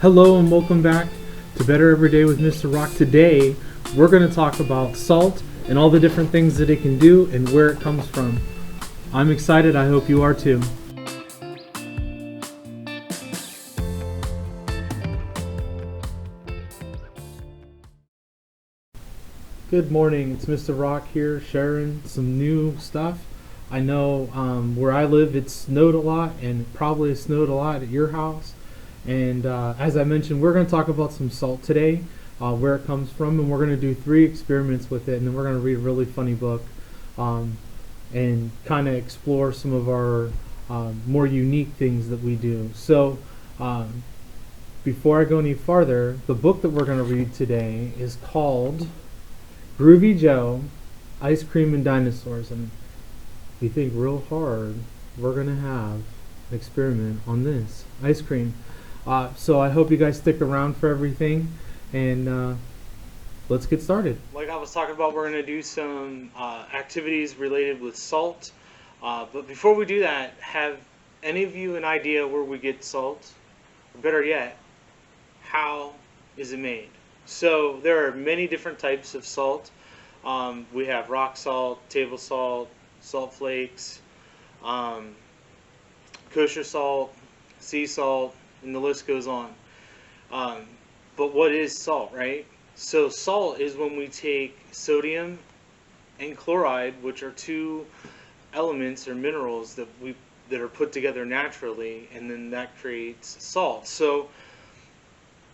Hello and welcome back to Better Every Day with Mr. Rock. Today we're going to talk about salt and all the different things that it can do and where it comes from. I'm excited, I hope you are too. Good morning, it's Mr. Rock here sharing some new stuff. I know where I live it snowed a lot, and it probably snowed a lot at your house. And as I mentioned, we're going to talk about some salt today, where it comes from, and we're going to do 3 experiments with it, and then we're going to read a really funny book and kind of explore some of our more unique things that we do. So before I go any farther, the book that we're going to read today is called Groovy Joe, Ice Cream and Dinosaurs. And if you think real hard, we're going to have an experiment on this ice cream. So I hope you guys stick around for everything, and let's get started. Like I was talking about, we're going to do some activities related with salt. But before we do that, have any of you an idea where we get salt? Or better yet, how is it made? So there are many different types of salt. We have rock salt, table salt, salt flakes, kosher salt, sea salt, and the list goes on. But what is salt, right? So salt is when we take sodium and chloride, which are 2 elements or minerals that are put together naturally, and then that creates salt. So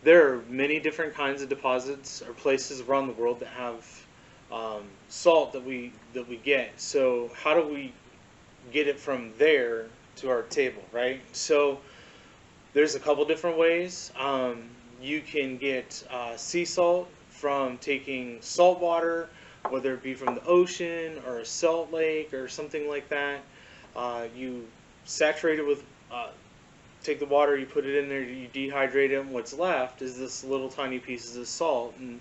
there are many different kinds of deposits or places around the world that have salt that we get. So how do we get it from there to our table, right? So there's a couple different ways. You can get sea salt from taking salt water, whether it be from the ocean or a salt lake or something like that. You saturate it with, take the water, you put it in there, you dehydrate it, and what's left is this little tiny pieces of salt, and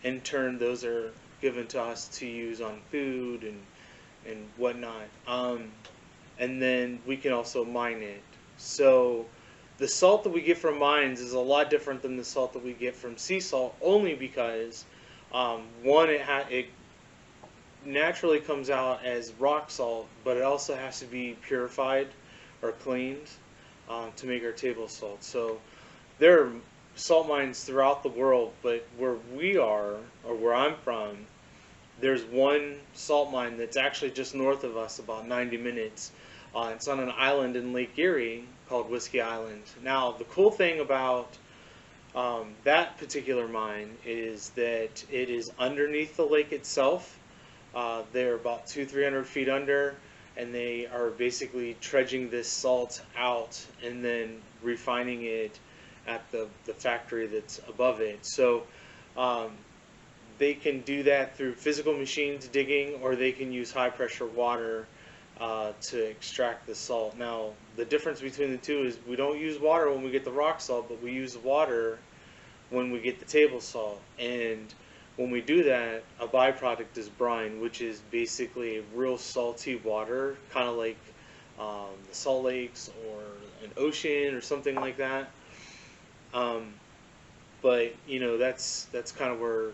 in turn those are given to us to use on food and whatnot. And then we can also mine it. So the salt that we get from mines is a lot different than the salt that we get from sea salt, only because one, it naturally comes out as rock salt, but it also has to be purified or cleaned to make our table salt. So there are salt mines throughout the world, but where we are, or where I'm from, there's one salt mine that's actually just north of us, about 90 minutes. It's on an island in Lake Erie called Whiskey Island. Now, the cool thing about that particular mine is that it is underneath the lake itself. They're about 200-300 feet under, and they are basically dredging this salt out and then refining it at the factory that's above it. So they can do that through physical machines digging, or they can use high pressure water to extract the salt. Now, the difference between the two is we don't use water when we get the rock salt, but we use water when we get the table salt. And when we do that, a byproduct is brine, which is basically a real salty water, kind of like the salt lakes or an ocean or something like that. But you know, that's kind of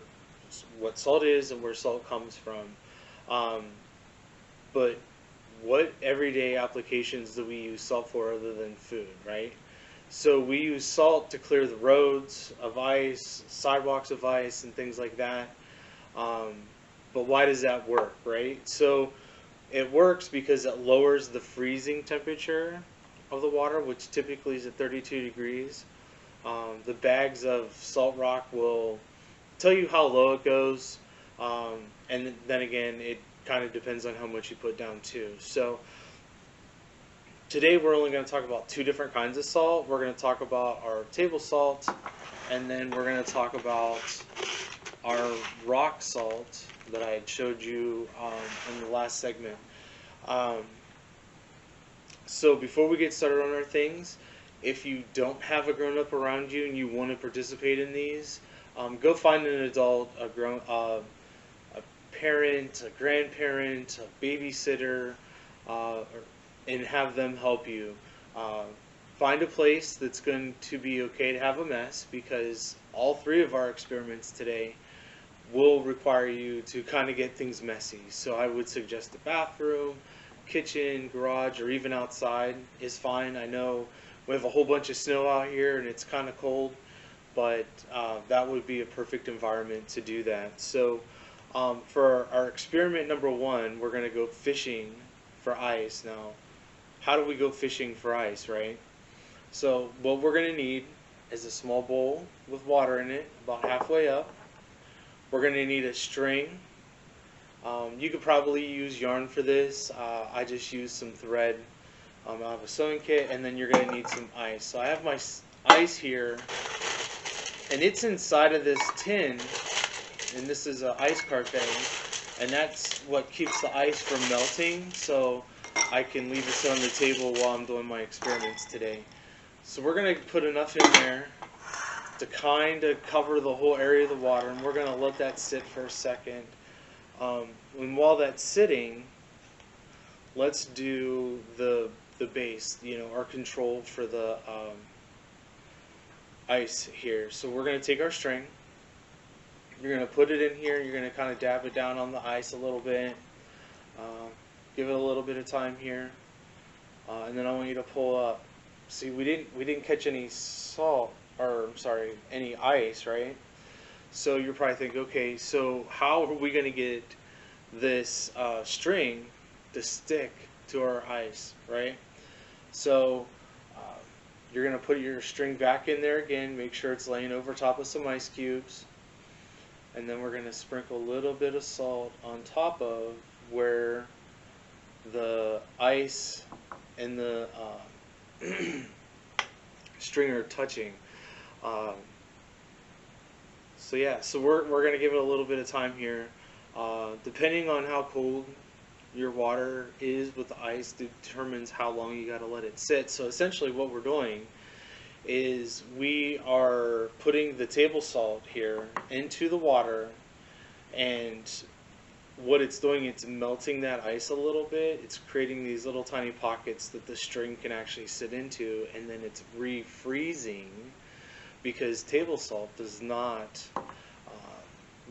what salt is and where salt comes from. But what everyday applications do we use salt for other than food, right? So we use salt to clear the roads of ice, sidewalks of ice, and things like that. But why does that work, right? So it works because it lowers the freezing temperature of the water, which typically is at 32 degrees. The bags of salt rock will tell you how low it goes, and then again, it kind of depends on how much you put down too. So today we're only going to talk about 2 different kinds of salt. We're going to talk about our table salt, and then we're going to talk about our rock salt that I had showed you in the last segment. So before we get started on our things, if you don't have a grown-up around you and you want to participate in these, go find an adult, a parent, a grandparent, a babysitter, and have them help you. find a place that's going to be okay to have a mess, because all three of our experiments today will require you to kind of get things messy. So I would suggest the bathroom, kitchen, garage, or even outside is fine. I know we have a whole bunch of snow out here and it's kind of cold, but that would be a perfect environment to do that. So for our experiment number one, we're going to go fishing for ice. Now, how do we go fishing for ice, right? So what we're going to need is a small bowl with water in it, about halfway up. We're going to need a string. You could probably use yarn for this. I just used some thread out of a sewing kit, and then you're going to need some ice. So I have my ice here, and it's inside of this tin, and this is an ice carpet, and that's what keeps the ice from melting, so I can leave it on the table while I'm doing my experiments today. So we're going to put enough in there to kind of cover the whole area of the water, and we're going to let that sit for a second. And while that's sitting, let's do the base, our control for the ice here. So we're going to take our string, you're going to put it in here, you're going to kind of dab it down on the ice a little bit, give it a little bit of time here, and then I want you to pull up. See, we didn't catch any salt, or I'm sorry, any ice, right? So you're probably thinking, okay, so how are we going to get this string to stick to our ice, right? So you're going to put your string back in there again, make sure it's laying over top of some ice cubes, and then we're going to sprinkle a little bit of salt on top of where the ice and the string are touching. So yeah, so we're going to give it a little bit of time here. Depending on how cold your water is with the ice determines how long you got to let it sit. So essentially what we're doing is we are putting the table salt here into the water, and what it's doing, it's melting that ice a little bit. It's creating these little tiny pockets that the string can actually sit into, and then it's refreezing, because table salt does not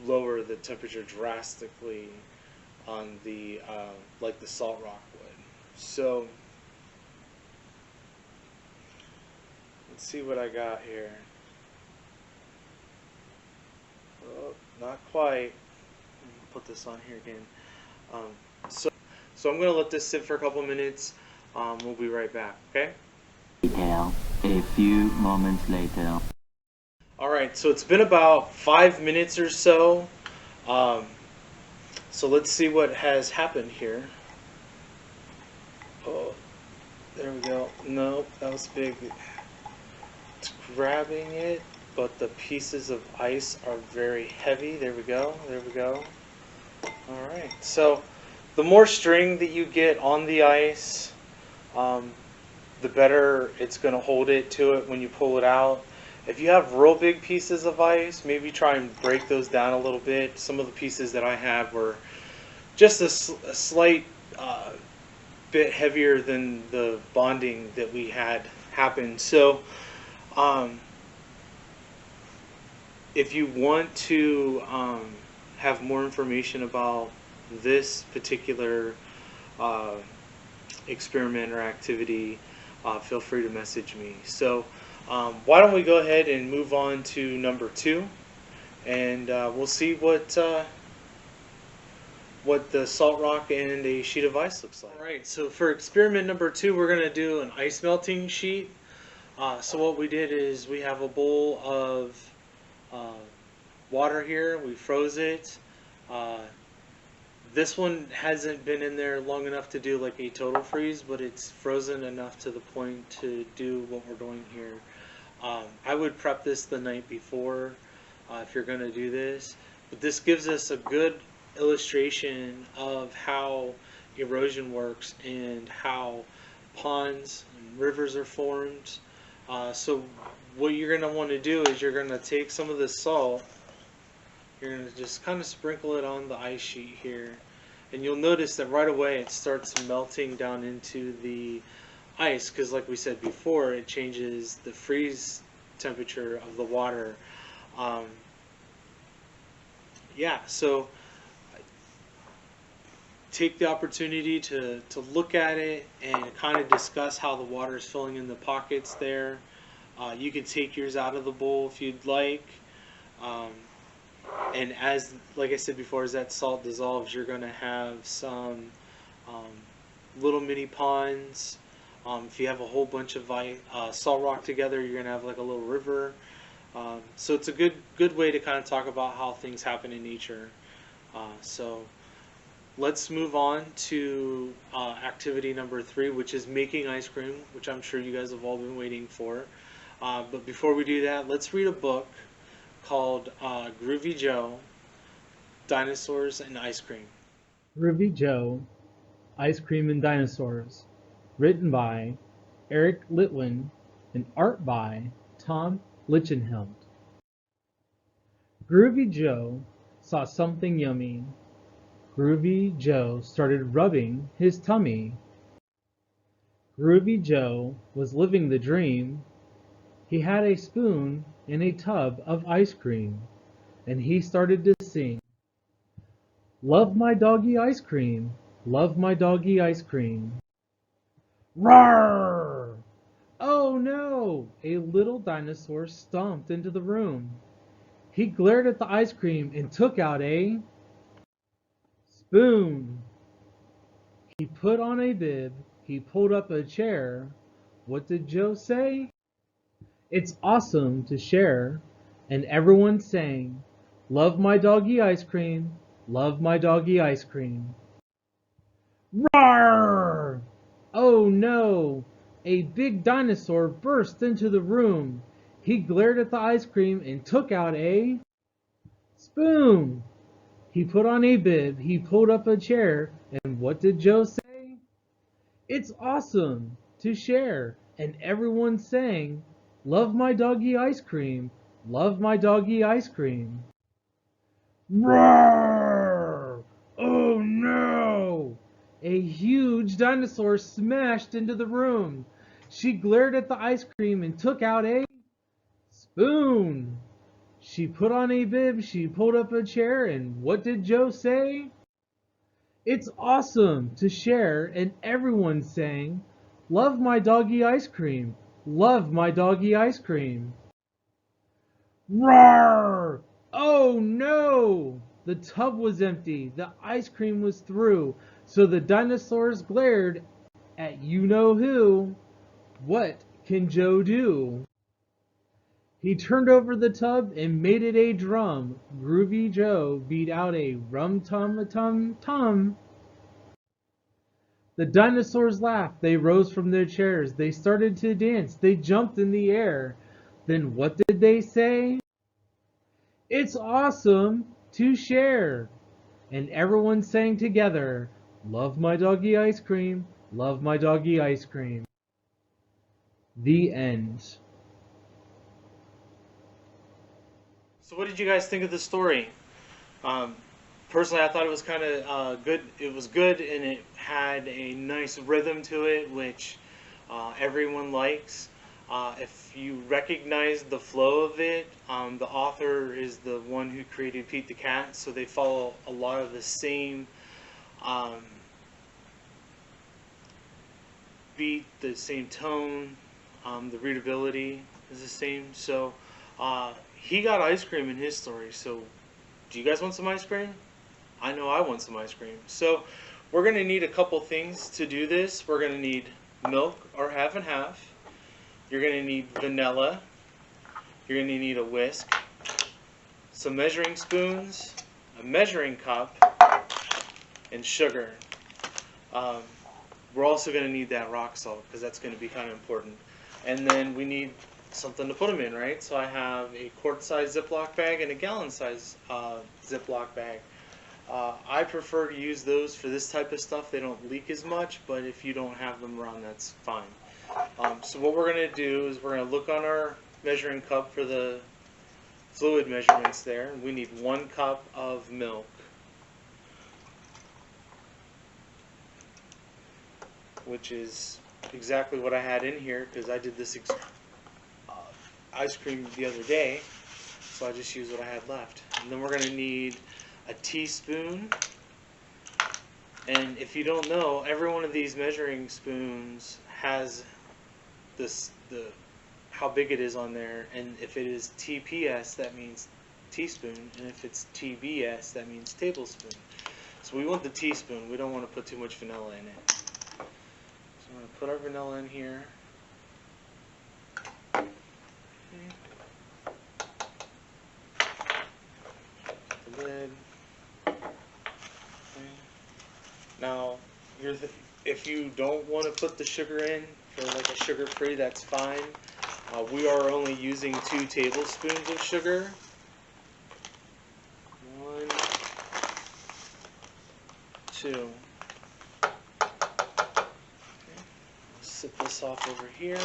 lower the temperature drastically on the like the salt rock would. So let's see what I got here. Oh, not quite. Put this on here again. So I'm going to let this sit for a couple minutes. We'll be right back, okay? A few moments later. Alright, so it's been about 5 minutes or so. So let's see what has happened here. Oh, there we go. No, that was big. It's grabbing it, but the pieces of ice are very heavy. There we go. There we go. Alright, so the more string that you get on the ice, the better it's going to hold it to it when you pull it out. If you have real big pieces of ice, maybe try and break those down a little bit. Some of the pieces that I had were just a slight bit heavier than the bonding that we had happen. So if you want to have more information about this particular experiment or activity, feel free to message me. So why don't we go ahead and move on to number 2, and we'll see what the salt rock and a sheet of ice looks like. Alright, so for experiment number 2, we're going to do an ice melting sheet. So what we did is we have a bowl of water here. We froze it. This one hasn't been in there long enough to do like a total freeze, but it's frozen enough to the point to do what we're doing here. I would prep this the night before if you're going to do this, but this gives us a good illustration of how erosion works and how ponds and rivers are formed. So what you're going to want to do is you're going to take some of this salt, you're going to just kind of sprinkle it on the ice sheet here, and you'll notice that right away it starts melting down into the ice, because like we said before, it changes the freeze temperature of the water. Um, yeah, so take the opportunity to look at it and kind of discuss how the water is filling in the pockets there. You can take yours out of the bowl if you'd like. Um, and as, like I said before, as that salt dissolves, you're going to have some um, little mini ponds. If you have a whole bunch of salt rock together, you're going to have like a little river. So it's a good way to kind of talk about how things happen in nature. So let's move on to activity number 3, which is making ice cream, which I'm sure you guys have all been waiting for. But before we do that, let's read a book called Groovy Joe, Dinosaurs and Ice Cream. Groovy Joe, Ice Cream and Dinosaurs, written by Eric Litwin and art by Tom Lichtenheld. Groovy Joe saw something yummy. Groovy Joe started rubbing his tummy. Groovy Joe was living the dream. He had a spoon and a tub of ice cream, and he started to sing. Love my doggy ice cream, love my doggy ice cream. Roar! Oh no! A little dinosaur stomped into the room. He glared at the ice cream and took out a spoon. He put on a bib, he pulled up a chair. What did Joe say? It's awesome to share. And everyone sang, love my doggy ice cream, love my doggy ice cream. Roar! Oh no! A big dinosaur burst into the room. He glared at the ice cream and took out a spoon. He put on a bib, he pulled up a chair, and what did Joe say? It's awesome to share. And everyone sang, love my doggy ice cream, love my doggy ice cream. Roar! Oh no! A huge dinosaur smashed into the room. She glared at the ice cream and took out a spoon. She put on a bib, she pulled up a chair, and what did Joe say? It's awesome to share, and everyone sang, love my doggy ice cream, love my doggy ice cream. Roar! Oh no! The tub was empty, the ice cream was through, so the dinosaurs glared at you-know-who. What can Joe do? He turned over the tub and made it a drum. Groovy Joe beat out a rum-tum-a-tum-tum. The dinosaurs laughed, they rose from their chairs, they started to dance, they jumped in the air. Then what did they say? It's awesome to share. And everyone sang together, love my doggy ice cream, love my doggy ice cream. The end. So what did you guys think of the story? Personally, I thought it was kind of good. It was good, and it had a nice rhythm to it, which everyone likes. If you recognize the flow of it, the author is the one who created Pete the Cat, so they follow a lot of the same beat, the same tone, the readability is the same. So he got ice cream in his story. So do you guys want some ice cream? I know I want some ice cream. So we're going to need a couple things to do this. We're going to need milk or half and half. You're going to need vanilla. You're going to need a whisk, some measuring spoons, a measuring cup, and sugar. We're also going to need that rock salt because that's going to be kind of important. And then we need something to put them in, right? So I have a quart-size Ziploc bag and a gallon-size Ziploc bag. I prefer to use those for this type of stuff. They don't leak as much, but if you don't have them around, that's fine. So what we're going to do is we're going to look on our measuring cup for the fluid measurements there. We need 1 cup of milk. Which is exactly what I had in here because I did this ice cream the other day, so I just used what I had left. And then we're going to need a teaspoon. And if you don't know, every one of these measuring spoons has how big it is on there, and if it is TPS, that means teaspoon, and if it's TBS, that means tablespoon. So we want the teaspoon. We don't want to put too much vanilla in it. So I'm going to put our vanilla in here. Okay. The lid. Okay. Now, if you don't want to put the sugar in for like a sugar-free, that's fine. We are only using 2 tablespoons of sugar. 1, 2. Okay. Set this off over here.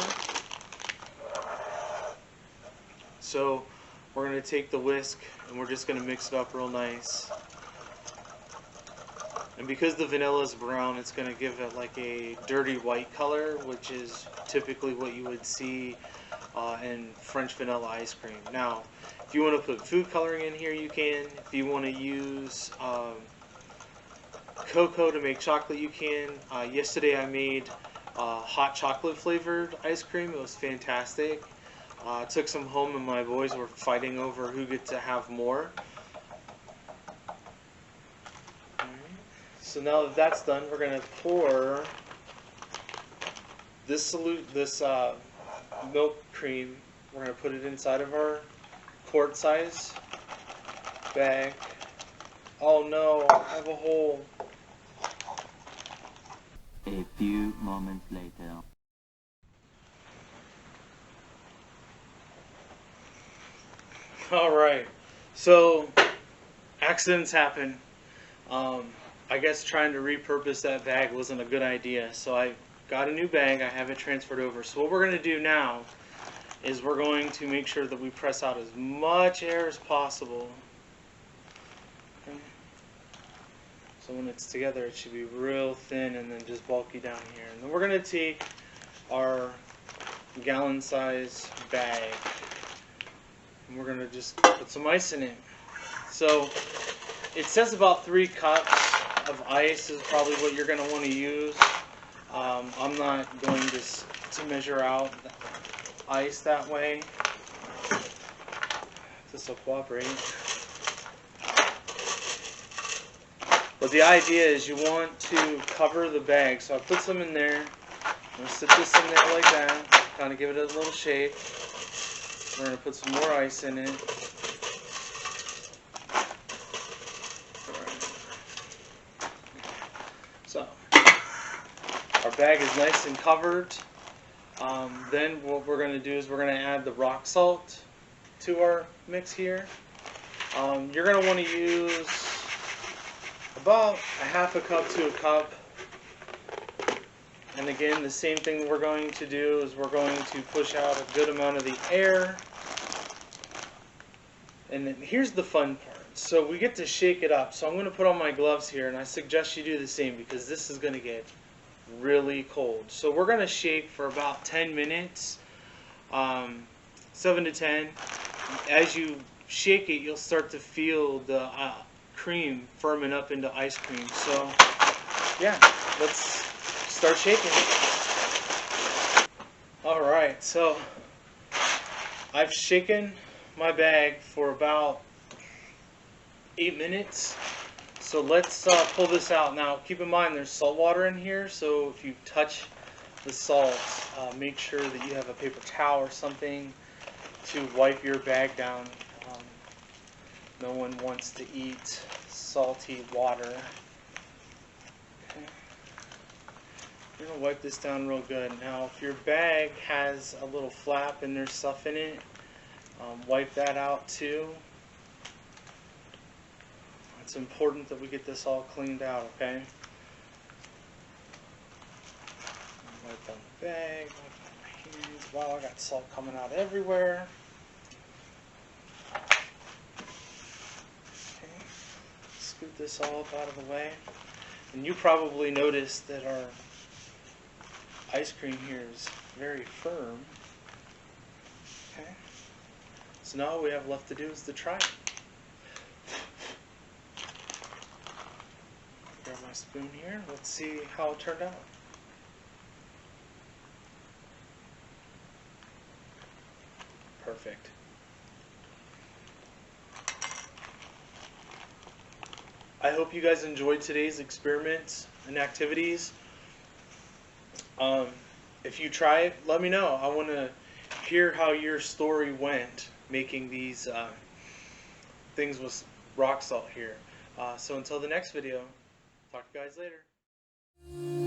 So we're going to take the whisk and we're just going to mix it up real nice. And because the vanilla is brown, it's going to give it like a dirty white color, which is typically what you would see in French vanilla ice cream. Now, if you want to put food coloring in here, you can. If you want to use cocoa to make chocolate, you can. Yesterday I made hot chocolate flavored ice cream. It was fantastic. I took some home and my boys were fighting over who gets to have more. So now that that's done, we're going to pour this milk cream. We're going to put it inside of our quart size bag. Oh no, I have a hole. A few moments later. Alright, so accidents happen. I guess trying to repurpose that bag wasn't a good idea, so I got a new bag. I have it transferred over. So what we're going to do now is we're going to make sure that we press out as much air as possible. Okay. So when it's together, it should be real thin and then just bulky down here. And then we're going to take our gallon size bag and we're going to just put some ice in it. So it says about 3 cups of ice is probably what you're going to want to use. I'm not going to measure out the ice that way. This will cooperate. But the idea is you want to cover the bag. So I put some in there. I'm going to sit this in there like that. Kind of give it a little shape. We're going to put some more ice in it. So our bag is nice and covered. Then what we're going to do is we're going to add the rock salt to our mix here. You're going to want to use about a half a cup to a cup. And again, the same thing we're going to do is we're going to push out a good amount of the air. And then here's the fun part. So we get to shake it up. So I'm going to put on my gloves here, and I suggest you do the same because this is going to get really cold. So we're going to shake for about 10 minutes, 7 to 10. As you shake it, you'll start to feel the cream firming up into ice cream. So yeah, let's start shaking. Alright, so I've shaken my bag for about 8 minutes. So let's pull this out. Now keep in mind there's salt water in here, so if you touch the salt, make sure that you have a paper towel or something to wipe your bag down. No one wants to eat salty water. Okay. I'm going to wipe this down real good. Now if your bag has a little flap and there's stuff in it, wipe that out too. It's important that we get this all cleaned out, okay? Wipe down the bag, wipe down my hands. Wow, I got salt coming out everywhere. Okay, scoop this all up out of the way. And you probably noticed that our ice cream here is very firm. Okay. So now all we have left to do is to try it. Grab my spoon here. Let's see how it turned out. Perfect. I hope you guys enjoyed today's experiments and activities. If you try it, let me know. I want to hear how your story went making these things with rock salt here. So until the next video, talk to you guys later.